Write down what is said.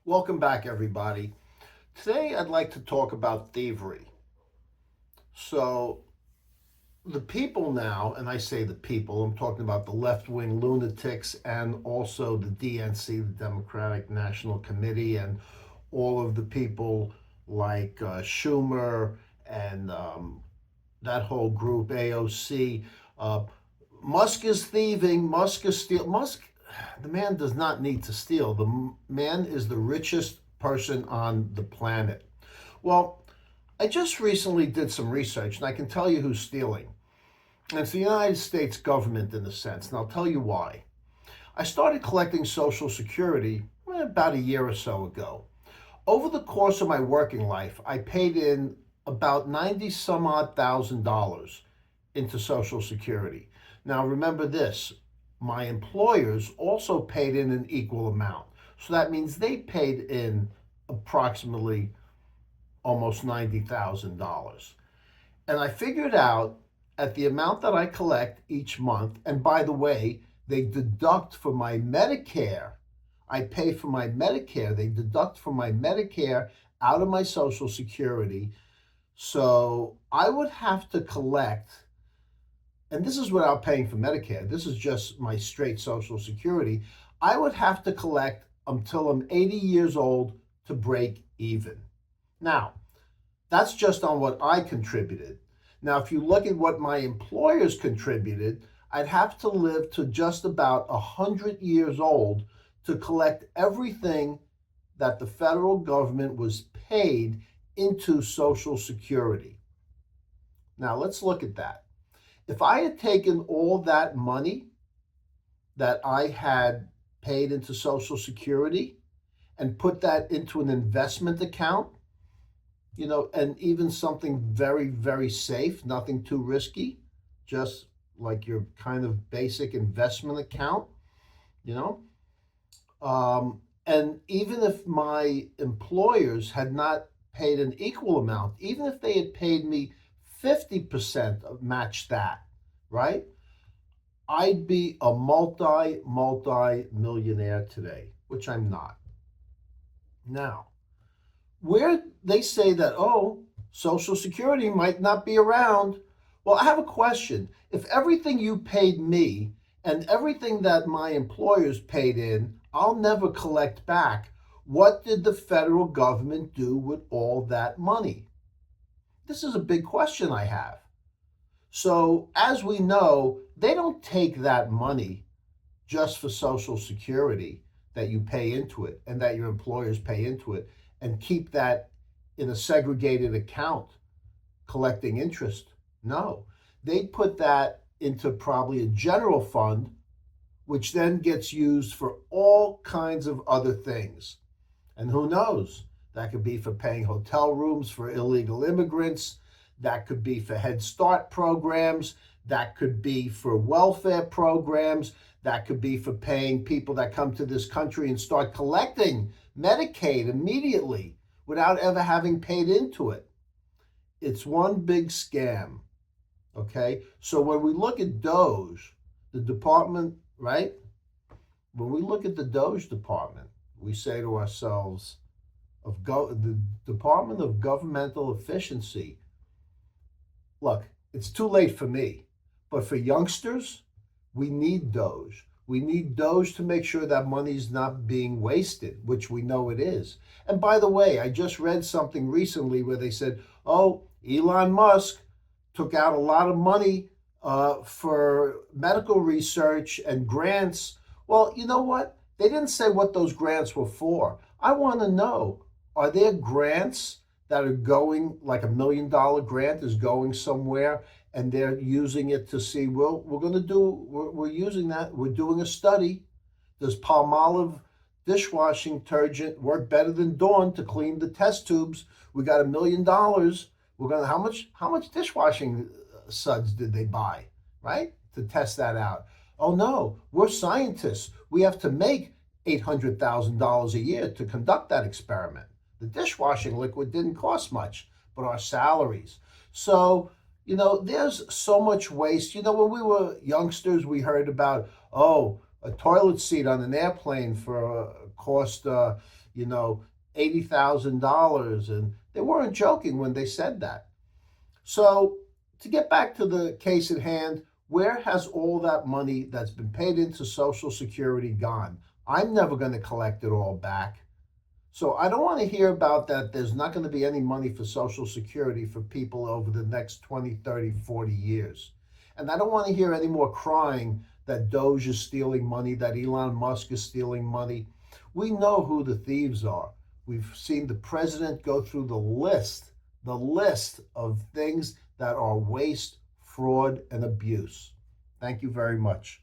Welcome back, everybody. Today, I'd like to talk about thievery. So, the people now, and I say the people, I'm talking about the left wing lunatics and also the DNC, the Democratic National Committee, and all of the people like Schumer and that whole group, AOC. Uh, Musk is thieving, Musk is stealing. The man does not need to steal. The man is the richest person on the planet. Well, I just recently did some research, and I can tell you who's stealing. And it's the United States government in a sense, and I'll tell you why. I started collecting Social Security about a year or so ago. Over the course of my working life, I paid in about 90 some odd $1,000 into Social Security. Now, remember this, my employers also paid in an equal amount. So that means they paid in approximately almost $90,000. And I figured out at the amount that I collect each month, and by the way, they deduct for my Medicare. I pay for my Medicare. They deduct from my Medicare out of my Social Security. So I would have to collect, and this is without paying for Medicare, this is just my straight Social Security. I would have to collect until I'm 80 years old to break even. Now, that's just on what I contributed. Now, if you look at what my employers contributed, I'd have to live to just about 100 years old to collect everything that the federal government was paid into Social Security. Now, let's look at that. If I had taken all that money that I had paid into Social Security and put that into an investment account, and even something very, very safe, nothing too risky, just like your kind of basic investment account, you know. And even if my employers had not paid an equal amount, even if they had paid me 50% of match that, right? I'd be a multi millionaire today, which I'm not. Now, where they say that, oh, Social Security might not be around. Well, I have a question. If everything you paid me and everything that my employers paid in, I'll never collect back, what did the federal government do with all that money? This is a big question I have. So, as we know, they don't take that money just for Social Security that you pay into it and that your employers pay into it and keep that in a segregated account collecting interest. No, they put that into probably a general fund, which then gets used for all kinds of other things. And who knows? That could be for paying hotel rooms for illegal immigrants. That could be for Head Start programs. That could be for welfare programs. That could be for paying people that come to this country and start collecting Medicaid immediately without ever having paid into it. It's one big scam. Okay? So when we look at Doge, the department, right? When we look at the Doge department, we say to ourselves, the Department of Governmental Efficiency, look, it's too late for me, but for youngsters, we need Doge. We need Doge to make sure that money's not being wasted, which we know it is. And by the way, I just read something recently where they said, oh, Elon Musk took out a lot of money for medical research and grants. Well, you know what? They didn't say what those grants were for. I want to know, are there grants that are going, like $1 million grant is going somewhere and they're using it to see, well, we're using that, we're doing a study. Does Palmolive dishwashing detergent work better than Dawn to clean the test tubes? We got $1 million. We're gonna, how much dishwashing suds did they buy, right? To test that out. Oh no, we're scientists. We have to make $800,000 a year to conduct that experiment. The dishwashing liquid didn't cost much, but our salaries. So, there's so much waste. When we were youngsters, we heard about, oh, a toilet seat on an airplane for cost you know, $80,000. And they weren't joking when they said that. So, to get back to the case at hand, where has all that money that's been paid into Social Security gone? I'm never going to collect it all back. So I don't want to hear about that. There's not going to be any money for Social Security for people over the next 20, 30, 40 years. And I don't want to hear any more crying that Doge is stealing money, that Elon Musk is stealing money. We know who the thieves are. We've seen the president go through the list of things that are waste, fraud, and abuse. Thank you very much.